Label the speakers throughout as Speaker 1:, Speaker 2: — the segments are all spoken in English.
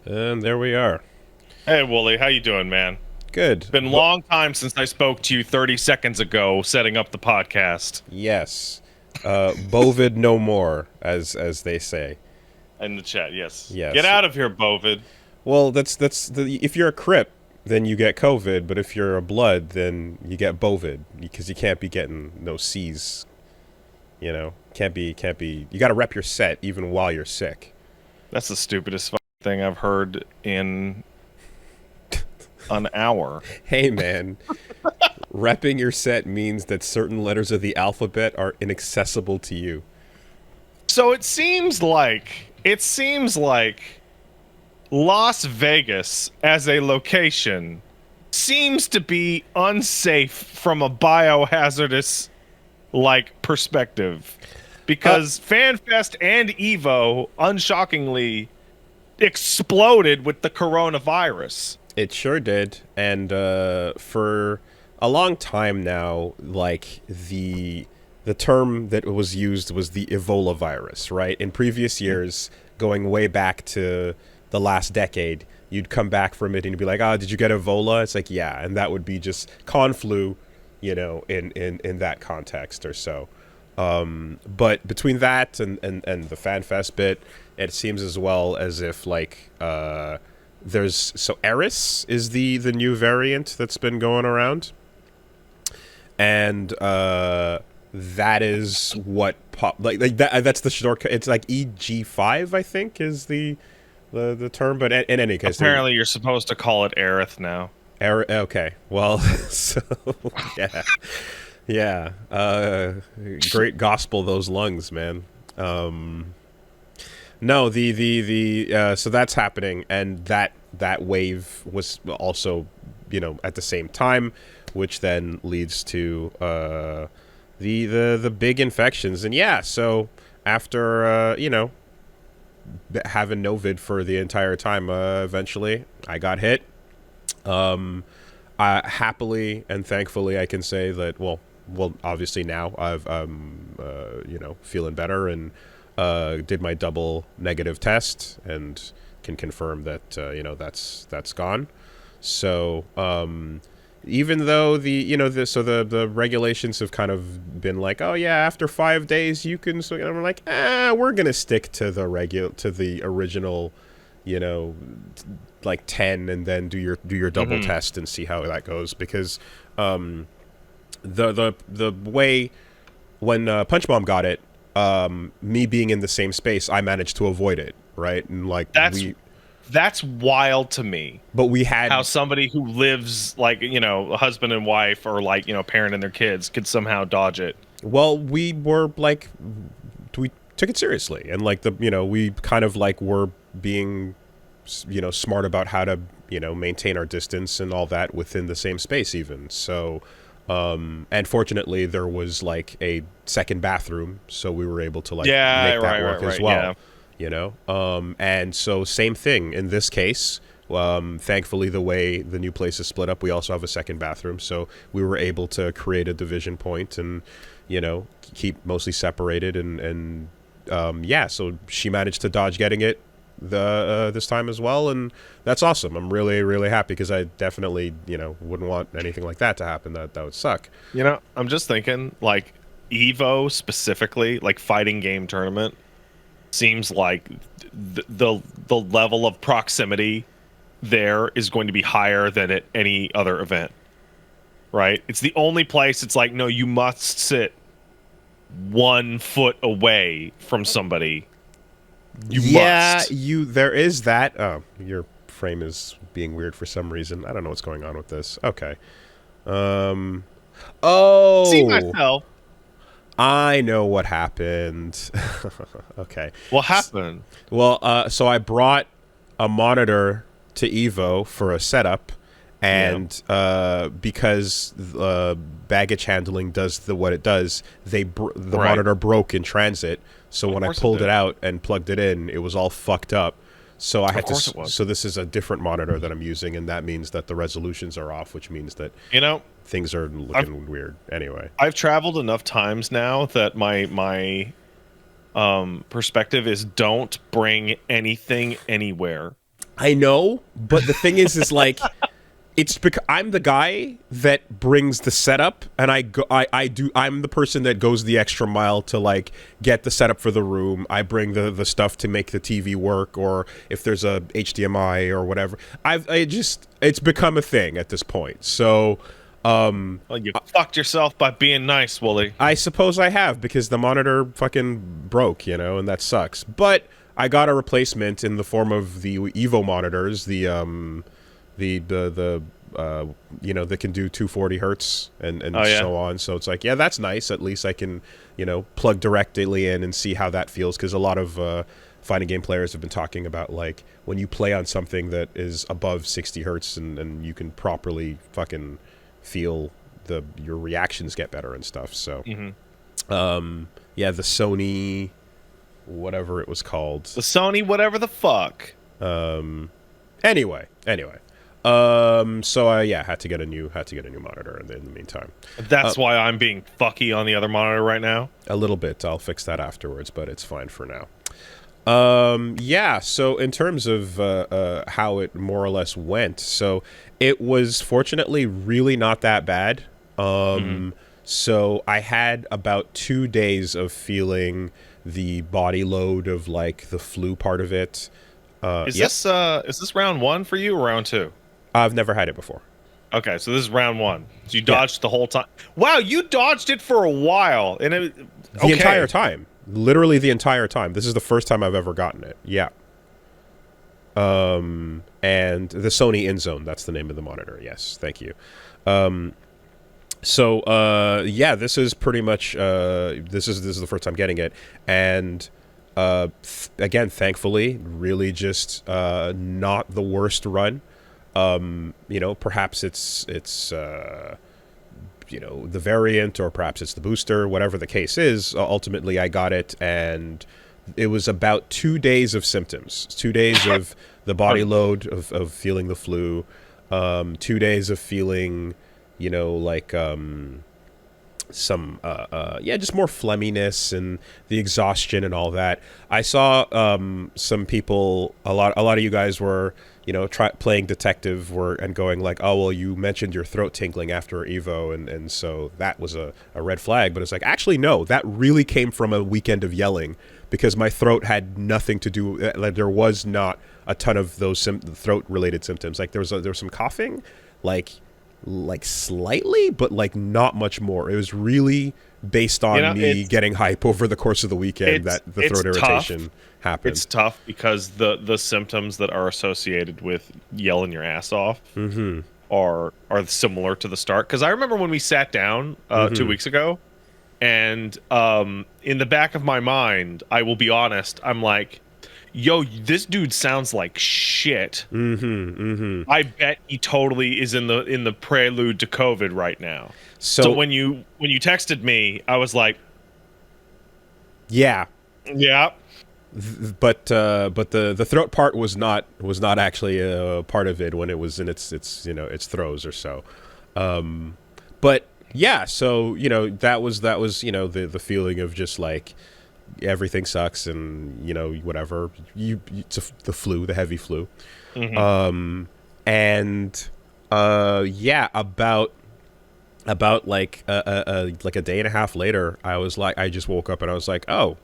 Speaker 1: And there we are.
Speaker 2: Hey, Wooly, how you doing, man?
Speaker 1: Good.
Speaker 2: Been a long time since I spoke to you 30 seconds ago setting up the podcast
Speaker 1: Yes. Bovid no more, as they say.
Speaker 2: in the chat. Yes. Get
Speaker 1: Yes.
Speaker 2: out of here, Bovid.
Speaker 1: Well, if you're a Crip, then you get COVID, but if you're a Blood, then you get Bovid because you can't be getting no C's. Can't be. You got to rep your set even while you're sick.
Speaker 2: That's the stupidest thing I've heard in an hour.
Speaker 1: Hey, man. Repping your set means that certain letters of the alphabet are inaccessible to you.
Speaker 2: So it seems like Las Vegas as a location seems to be unsafe from a biohazardous perspective because FanFest and Evo unshockingly exploded with the coronavirus.
Speaker 1: It sure did, and for a long time now, like the term that was used was the Ebola virus, right? In previous years, going way back to the last decade, you'd come back from it and you'd be like, "Oh, did you get Ebola?" It's like, yeah, and that would be just con flu, in that context or so. But between that and the FanFest bit, it seems as well as if there's Eris is the new variant that's been going around, and that is what like that that's the shortcut. It's like EG5, I think, is the term. But in any case,
Speaker 2: Apparently, you're supposed to call it Aerith now.
Speaker 1: Okay, well, so yeah, yeah. Great gospel, those lungs, man. No, so that's happening, and that wave was also, at the same time, which then leads to the big infections, and yeah, so after having no vid for the entire time, eventually I got hit. Happily and thankfully, I can say that obviously now I've feeling better and did my double negative test and can confirm that that's gone. So even though the regulations have kind of been like, oh yeah, after 5 days you can, so I'm like, we're gonna stick to the original, like 10, and then do your double test and see how that goes, because the way when Punch Bomb got it, me being in the same space, I managed to avoid it, right? And
Speaker 2: that's wild to me.
Speaker 1: But we had
Speaker 2: how somebody who lives a husband and wife or parent and their kids could somehow dodge it.
Speaker 1: Well, we took it seriously, and we kind of were being smart about how to maintain our distance and all that within the same space even. So and fortunately there was a second bathroom, so we were able to make that work as well. And so same thing in this case. Thankfully, the way the new place is split up, we also have a second bathroom, so we were able to create a division point and keep mostly separated, and so she managed to dodge getting it this time as well, and that's awesome. I'm really, really happy, because I definitely wouldn't want anything like that to happen. That would suck.
Speaker 2: I'm just thinking Evo specifically, fighting game tournament, seems like the level of proximity there is going to be higher than at any other event, right? It's the only place it's no, you must sit 1 foot away from somebody.
Speaker 1: Must. There is that. Oh, your frame is being weird for some reason. I don't know what's going on with this. Okay.
Speaker 2: See myself.
Speaker 1: I know what happened. Okay.
Speaker 2: What happened?
Speaker 1: Well, so I brought a monitor to Evo for a setup, and because baggage handling does what it does, the monitor broke in transit. So when I pulled it out and plugged it in, it was all fucked up. So I had to. So this is a different monitor that I'm using, and that means that the resolutions are off, which means that things are looking weird. Anyway,
Speaker 2: I've traveled enough times now that my perspective is don't bring anything anywhere.
Speaker 1: I know, but the thing is like, it's because I'm the guy that brings the setup, and I'm the person that goes the extra mile to like get the setup for the room. I bring the stuff to make the TV work, or if there's a HDMI or whatever. It's become a thing at this point. So
Speaker 2: Well, you fucked yourself by being nice, Wooly.
Speaker 1: I suppose I have, because the monitor fucking broke, and that sucks. But I got a replacement in the form of the Evo monitors, the that can do 240 hertz and
Speaker 2: Oh, yeah.
Speaker 1: so on. So it's like, yeah, that's nice. At least I can plug directly in and see how that feels, because a lot of fighting game players have been talking about like when you play on something that is above 60 hertz and you can properly fucking feel your reactions get better and stuff. So yeah, the Sony whatever it was called,
Speaker 2: The Sony, whatever the fuck.
Speaker 1: anyway. So I had to get a new monitor in the meantime.
Speaker 2: That's why I'm being fucky on the other monitor right now.
Speaker 1: A little bit. I'll fix that afterwards, but it's fine for now. Yeah. So in terms of how it more or less went, so it was fortunately really not that bad. So I had about 2 days of feeling the body load of like the flu part of it.
Speaker 2: Is this round one for you or round two?
Speaker 1: I've never had it before.
Speaker 2: Okay, so this is round one. So you dodged the whole time. Wow, you dodged it for a while, and
Speaker 1: The entire time, literally the entire time. This is the first time I've ever gotten it. Yeah. And the Sony InZone, that's the name of the monitor. Yes, thank you. Yeah, this is pretty much this is the first time getting it, and again, thankfully, really just not the worst run. Perhaps it's the variant, or perhaps it's the booster, whatever the case is. Ultimately, I got it, and it was about 2 days of symptoms, 2 days of the body load of feeling the flu, 2 days of feeling, just more phlegminess and the exhaustion and all that. I saw some people, a lot of you guys were, playing detective and going like, oh, well, you mentioned your throat tinkling after Evo, and so that was a red flag. But it's like, actually, no, that really came from a weekend of yelling, because my throat had nothing to do, like there was not a ton of those throat-related symptoms. Like there was some coughing, like slightly, but like not much more. It was really based on me getting hype over the course of the weekend that the throat irritation happened.
Speaker 2: It's tough because the symptoms that are associated with yelling your ass off are similar to the start. Because I remember when we sat down 2 weeks ago, and in the back of my mind, I will be honest, I'm like, yo, this dude sounds like shit. I bet he totally is in the prelude to COVID right now. So when you texted me, I was like,
Speaker 1: yeah. But the throat part was not actually a part of it when it was in its throes or so. But yeah, so that was the feeling of just like everything sucks, and whatever, it's the flu, the heavy flu. About like a day and a half later, I just woke up and I was like, oh,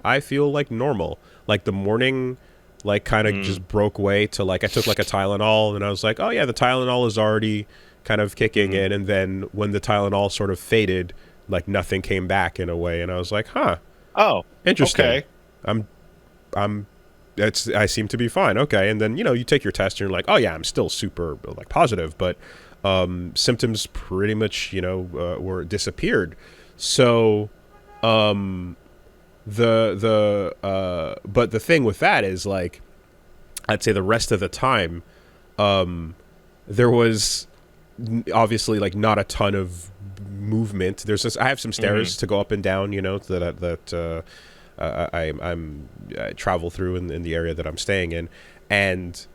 Speaker 1: I feel like normal. Like the morning like kind of just broke away to like I took like a Tylenol, and I was like, oh yeah, the Tylenol is already kind of kicking in. And then when the Tylenol sort of faded, like nothing came back in a way, and I was like, huh,
Speaker 2: oh,
Speaker 1: interesting.
Speaker 2: Okay.
Speaker 1: I seem to be fine. Okay. And then you take your test and you're like, oh yeah, I'm still super like positive, but symptoms pretty much were disappeared. So but the thing with that is, like, I'd say the rest of the time there was obviously like not a ton of movement. I have some stairs to go up and down, that I travel through in the area that I'm staying in, and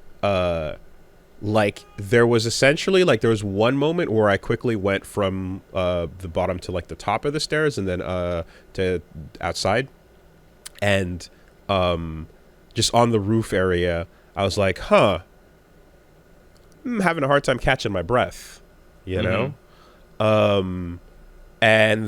Speaker 1: like there was one moment where I quickly went from the bottom to like the top of the stairs, and then to outside, and just on the roof area I was like, huh, I'm having a hard time catching my breath, you know? And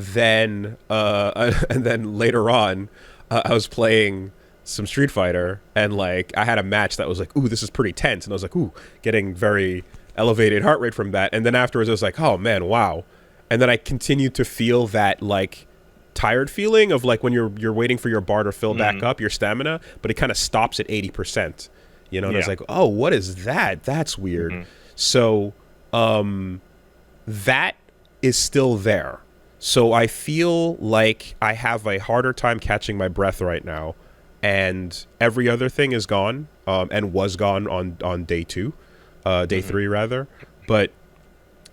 Speaker 1: then and then later on, I was playing some Street Fighter, and like I had a match that was like, ooh, this is pretty tense, and I was like, ooh, getting very elevated heart rate from that. And then afterwards, I was like, oh man, wow. And then I continued to feel that like tired feeling of like when you're waiting for your bar to fill back up your stamina, but it kind of stops at 80%. You know, and I was like, oh, what is that? That's weird. So that is still there. So I feel like I have a harder time catching my breath right now, and every other thing is gone, and was gone on day 2, day 3 rather. But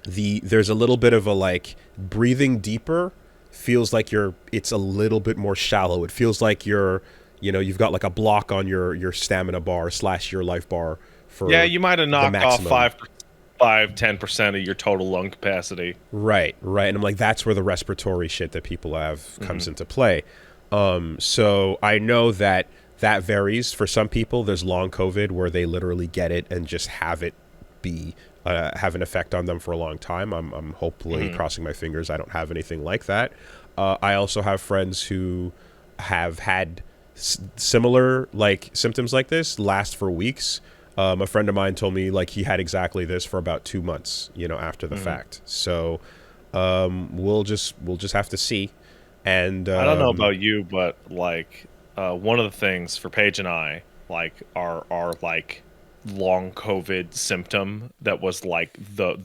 Speaker 1: there's a little bit of a like breathing deeper feels like it's a little bit more shallow. It feels like you've got like a block on your stamina bar / your life bar for
Speaker 2: you might have knocked off 5-10% of your total lung capacity.
Speaker 1: Right. And I'm like, that's where the respiratory shit that people have comes into play. So I know that varies for some people. There's long COVID where they literally get it and just have it be have an effect on them for a long time. I'm hopefully crossing my fingers I don't have anything like that. I also have friends who have had similar like symptoms like this last for weeks. A friend of mine told me like he had exactly this for about 2 months, after the fact. So we'll just have to see. And
Speaker 2: I don't know about you, but like one of the things for Paige and I, like our like long COVID symptom that was like the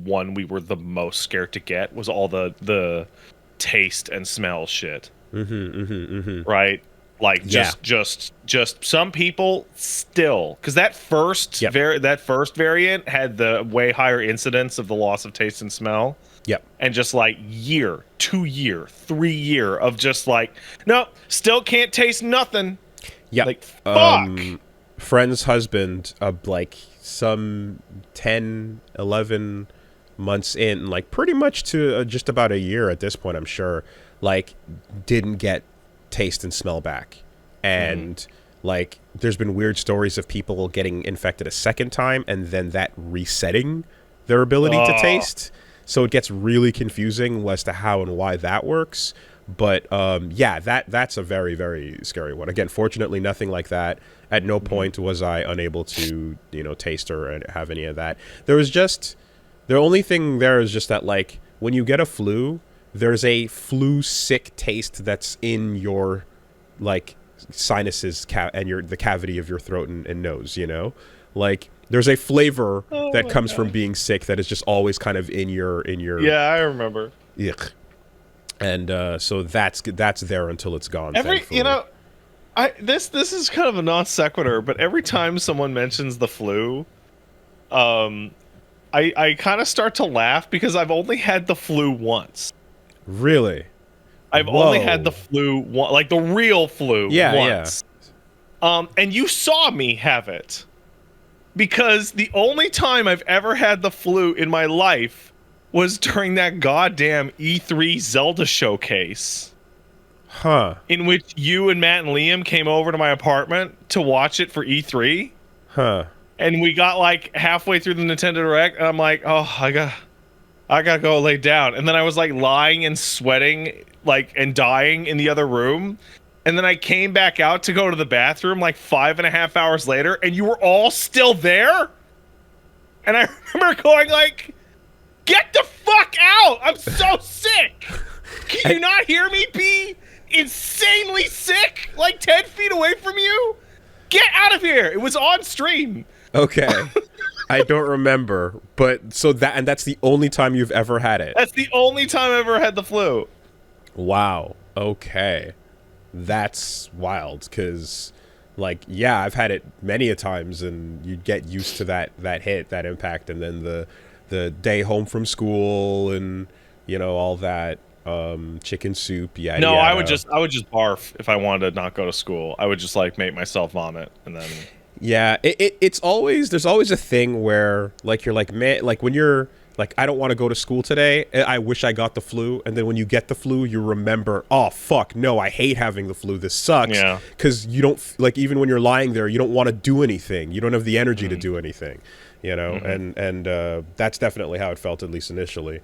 Speaker 2: one we were the most scared to get was all the taste and smell shit. Right? Like just some people still, because that first variant had the way higher incidence of the loss of taste and smell.
Speaker 1: Yep.
Speaker 2: And just like 2 year, 3 year of just like, no, still can't taste nothing.
Speaker 1: Yeah.
Speaker 2: Like fuck.
Speaker 1: Friend's husband, like some 10, 11 months in, like pretty much to just about a year at this point, I'm sure, like didn't get taste and smell back. And like there's been weird stories of people getting infected a second time and then that resetting their ability to taste. So it gets really confusing as to how and why that works. But that's a very, very scary one. Again, fortunately, nothing like that. At no point was I unable to, taste or have any of that. The only thing there is just that, like, when you get a flu, there's a flu sick taste that's in your, like, sinuses and the cavity of your throat and nose, Like, there's a flavor that comes from being sick that is just always kind of in your.
Speaker 2: Yeah, I remember.
Speaker 1: Yuck. And so that's there until it's gone.
Speaker 2: Thankfully. This is kind of a non sequitur, but every time someone mentions the flu, I kind of start to laugh because I've only had the flu once.
Speaker 1: Really?
Speaker 2: I've only had the flu like the real flu once. Yeah. And you saw me have it. Because the only time I've ever had the flu in my life was during that goddamn E3 Zelda showcase.
Speaker 1: Huh.
Speaker 2: In which you and Matt and Liam came over to my apartment to watch it for E3.
Speaker 1: Huh.
Speaker 2: And we got like halfway through the Nintendo Direct, and I'm like, oh, I gotta go lay down. And then I was like lying and sweating, like, and dying in the other room. And then I came back out to go to the bathroom like 5.5 hours later, and you were all still there? And I remember going like, get the fuck out! I'm so sick! Can you not hear me be insanely sick? Like 10 feet away from you? Get out of here! It was on stream.
Speaker 1: Okay. I don't remember. But so that's the only time you've ever had it?
Speaker 2: That's the only time I've ever had the flu.
Speaker 1: Wow. Okay. That's wild, because like, yeah, I've had it many a times, and you get used to that hit, that impact, and then the day home from school and all that chicken soup. Yeah.
Speaker 2: No, I would just barf if I wanted to not go to school. I would just like make myself vomit, and then
Speaker 1: yeah, it's always, there's always a thing where like you're like, man, like when you're Like, I don't want to go to school today. I wish I got the flu. And then when you get the flu, you remember, oh, fuck, no, I hate having the flu. This sucks.
Speaker 2: Yeah.
Speaker 1: Because you don't, like, even when you're lying there, you don't want to do anything. You don't have the energy to do anything, you know? And that's definitely how it felt, at least initially.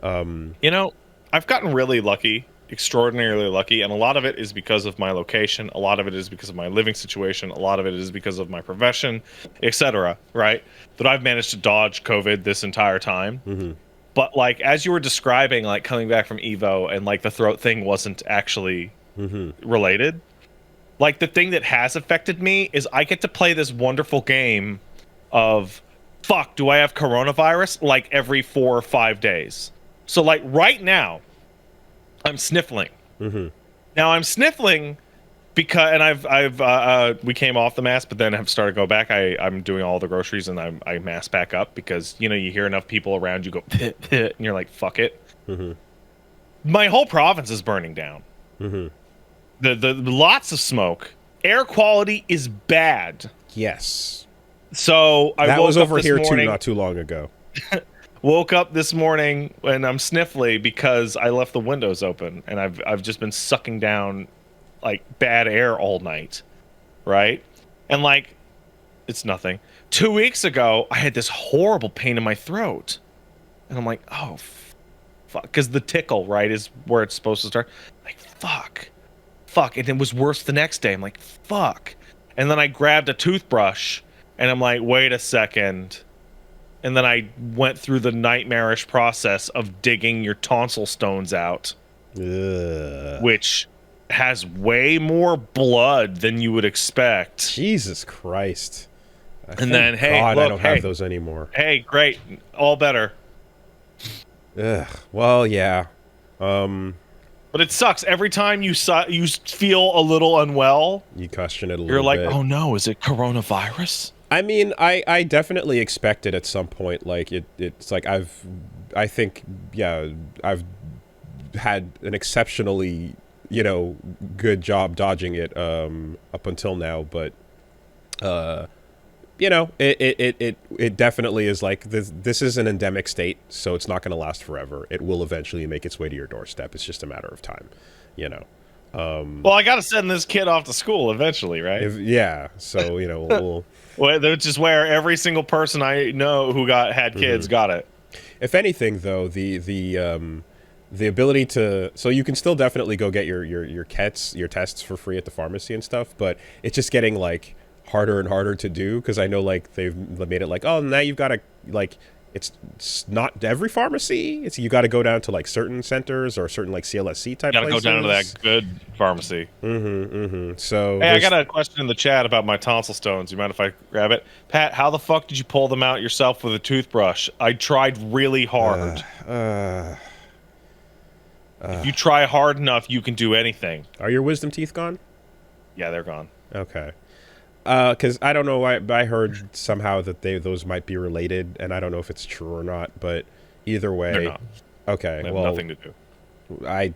Speaker 2: You know, I've gotten really lucky, extraordinarily lucky, and a lot of it is because of my location. A lot of it is because of my living situation. A lot of it is because of my profession, etc. Right? That I've managed to dodge COVID this entire time. But like, as you were describing, like coming back from Evo and like the throat thing wasn't actually related. Like, the thing that has affected me is I get to play this wonderful game of, fuck, do I have coronavirus? Like every 4 or 5 days. So like right now, I'm sniffling. Now I'm sniffling because, and we came off the mask, but then have started to go back. I'm doing all the groceries and I mask back up because, you know, you hear enough people around you go, and you're like, fuck it. My whole province is burning down. The lots of smoke. Air quality is bad.
Speaker 1: Yes.
Speaker 2: So
Speaker 1: that was over here
Speaker 2: morning,
Speaker 1: too, not too long ago.
Speaker 2: Woke up this morning and I'm sniffly because I left the windows open and I've just been sucking down like bad air all night, right? And like, it's nothing. 2 weeks ago, I had this horrible pain in my throat, and I'm like, oh, fuck, because the tickle, right, is where it's supposed to start. Like, fuck, and it was worse the next day. I'm like, fuck, and then I grabbed a toothbrush, and I'm like, wait a second. And then I went through the nightmarish process of digging your tonsil stones out, which has way more blood than you would expect.
Speaker 1: Jesus Christ.
Speaker 2: And then, hey,
Speaker 1: God,
Speaker 2: look,
Speaker 1: I don't have those anymore.
Speaker 2: Hey, great. All better.
Speaker 1: Ugh. Well, yeah.
Speaker 2: But it sucks. Every time you feel a little unwell,
Speaker 1: you question it a little bit.
Speaker 2: You're like, oh no, is it coronavirus?
Speaker 1: I mean, I definitely expected at some point, like, it's like I think, yeah, I've had an exceptionally, you know, good job dodging it up until now, but you know, it definitely is like, this is an endemic state, so it's not going to last forever. It will eventually make its way to your doorstep. It's just a matter of time, you know.
Speaker 2: Well, I got to send this kid off to school eventually, right?
Speaker 1: Yeah, so, you know, we'll
Speaker 2: which is where every single person I know who had kids got it.
Speaker 1: If anything, though, the ability to, so you can still definitely go get your tests for free at the pharmacy and stuff, but it's just getting like harder and harder to do, because I know like they've made it like, oh, now you've got to like, it's not every pharmacy. It's, you got to go down to like certain centers or certain like CLSC type places.
Speaker 2: Got to go down to that good pharmacy.
Speaker 1: So,
Speaker 2: hey, I got a question in the chat about my tonsil stones. You mind if I grab it? Pat, how the fuck did you pull them out yourself with a toothbrush? I tried really hard. If you try hard enough, you can do anything.
Speaker 1: Are your wisdom teeth gone?
Speaker 2: Yeah, they're gone.
Speaker 1: Okay. Because I don't know, I heard somehow that those might be related, and I don't know if it's true or not, but either way.
Speaker 2: They're not.
Speaker 1: Okay,
Speaker 2: they have
Speaker 1: well,
Speaker 2: nothing to do.
Speaker 1: I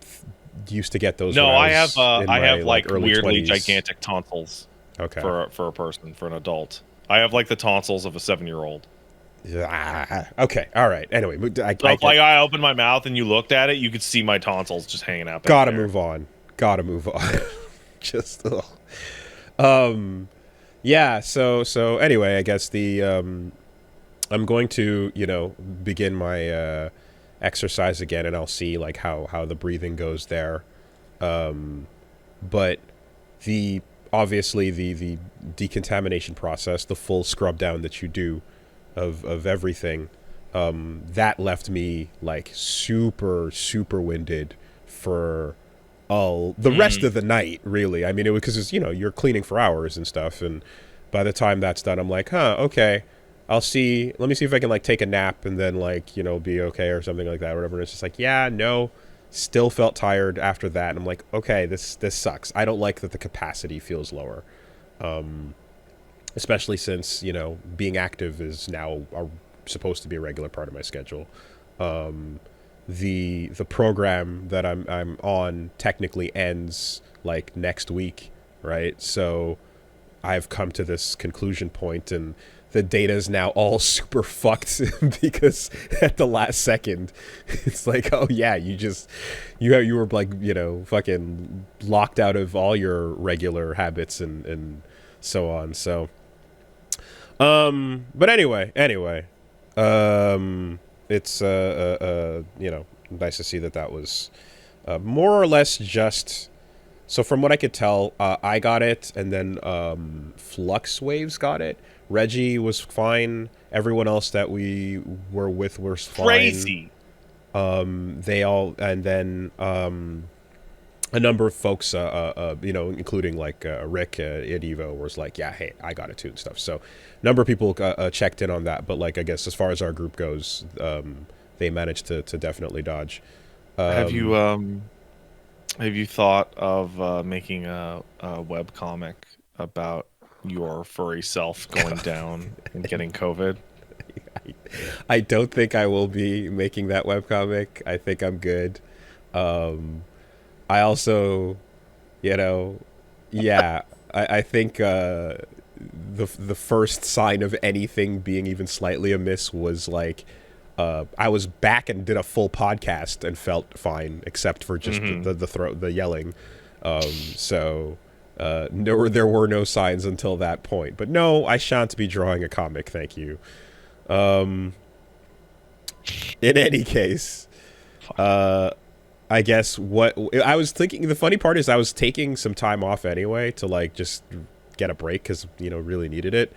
Speaker 1: used to get those.
Speaker 2: No,
Speaker 1: when
Speaker 2: I have like weirdly
Speaker 1: 20s.
Speaker 2: gigantic tonsils.
Speaker 1: Okay.
Speaker 2: For a person, for an adult, I have like the tonsils of a 7-year-old.
Speaker 1: Okay, all right. Anyway,
Speaker 2: I opened my mouth and you looked at it, you could see my tonsils just hanging out.
Speaker 1: Gotta move on. Just yeah. So anyway, I guess I'm going to, you know, begin my exercise again, and I'll see like how the breathing goes there. But obviously the decontamination process, the full scrub down that you do of everything, that left me like super winded for the rest of the night, really. I mean, it was because, you know, you're cleaning for hours and stuff, and by the time that's done, I'm like, huh, okay, let me see if I can like take a nap and then like, you know, be okay or something like that or whatever. And it's just like, yeah, no, still felt tired after that, and I'm like, okay, this sucks. I don't like that the capacity feels lower, especially since, you know, being active is now supposed to be a regular part of my schedule. The program that I'm on technically ends like next week, right? So I've come to this conclusion point, and the data is now all super fucked because at the last second, it's like, oh yeah, you were like, fucking locked out of all your regular habits and so on. So, but anyway, it's nice to see that was more or less just. So from what I could tell, I got it, and then Flux Waves got it. Reggie was fine. Everyone else that we were with was fine.
Speaker 2: Crazy.
Speaker 1: They all, and then a number of folks, including like Rick at Evo, was like, yeah, hey, I got it too and stuff. So a number of people checked in on that, but like I guess as far as our group goes, they managed to definitely dodge.
Speaker 2: Have you thought of making a web comic about your furry self going down and getting COVID?
Speaker 1: I don't think I will be making that webcomic. I think I'm good. I also, I think the first sign of anything being even slightly amiss was like I was back and did a full podcast and felt fine, except for just the yelling. So there were no signs until that point. But no, I shan't be drawing a comic, thank you. In any case, I guess what I was thinking, the funny part is I was taking some time off anyway to like just get a break because, really needed it.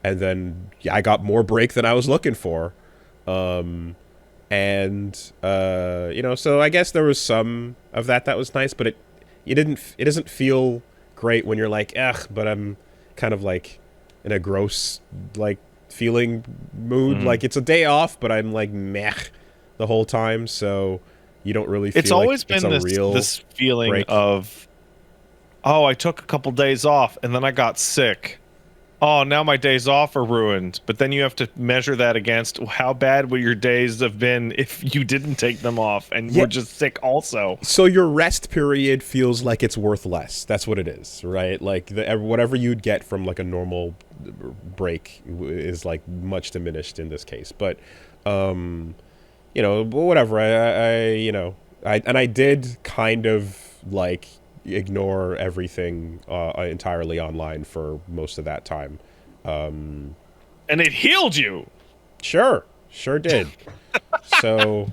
Speaker 1: And then I got more break than I was looking for. So I guess there was some of that was nice, but it doesn't feel great when you're like, ugh, but I'm kind of like in a gross like feeling mood. Like it's a day off, but I'm like meh the whole time, so you don't really feel
Speaker 2: it's always
Speaker 1: like
Speaker 2: been
Speaker 1: it's a real
Speaker 2: this feeling
Speaker 1: break.
Speaker 2: of, oh, I took a couple days off and then I got sick. Oh, now my days off are ruined. But then you have to measure that against how bad would your days have been if you didn't take them off and were just sick also.
Speaker 1: So your rest period feels like it's worth less. That's what it is, right? Like whatever you'd get from like a normal break is like much diminished in this case. But, whatever. I did kind of like ignore everything entirely online for most of that time,
Speaker 2: and it healed you.
Speaker 1: Sure did. So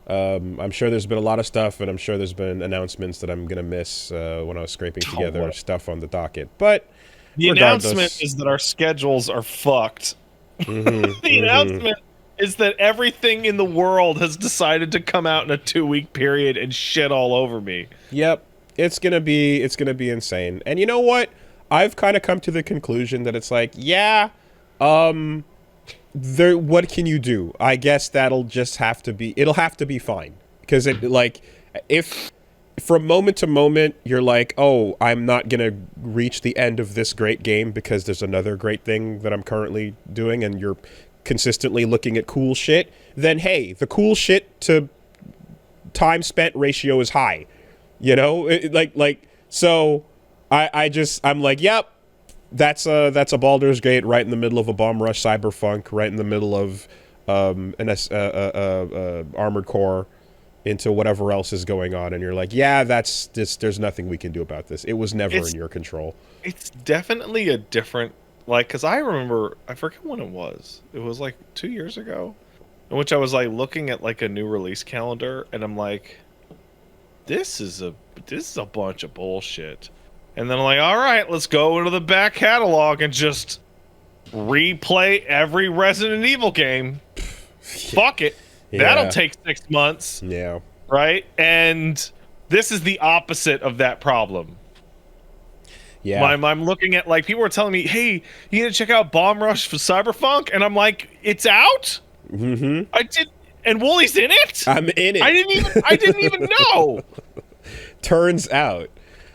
Speaker 1: I'm sure there's been a lot of stuff, and I'm sure there's been announcements that I'm gonna miss when I was scraping together stuff on the docket, but
Speaker 2: the announcement is that our schedules are fucked. The announcement is that everything in the world has decided to come out in a 2-week period and shit all over me.
Speaker 1: Yep. It's gonna be insane. And you know what? I've kind of come to the conclusion that it's like, what can you do? I guess it'll have to be fine. Because if from moment to moment you're like, oh, I'm not gonna reach the end of this great game because there's another great thing that I'm currently doing, and you're consistently looking at cool shit, then hey, the cool shit to time spent ratio is high. So I'm like, yep, that's a Baldur's Gate right in the middle of a Bomb Rush Cyberpunk, right in the middle of an Armored Core into whatever else is going on, and you're like, yeah, that's just, there's nothing we can do about this. It was never in your control.
Speaker 2: It's definitely a different, because I remember, I forget when it was like 2 years ago, in which I was like looking at like a new release calendar, and I'm like, this is a bunch of bullshit. And then I'm like, all right, let's go into the back catalog and just replay every Resident Evil game. Fuck it. Yeah. That'll take 6 months.
Speaker 1: Yeah.
Speaker 2: Right? And this is the opposite of that problem.
Speaker 1: Yeah.
Speaker 2: I'm looking at, like, people are telling me, hey, you need to check out Bomb Rush for Cyberpunk? And I'm like, it's out?
Speaker 1: Mm-hmm.
Speaker 2: I did. And Woolie's in it?
Speaker 1: I'm in it.
Speaker 2: I didn't even know.
Speaker 1: Turns out.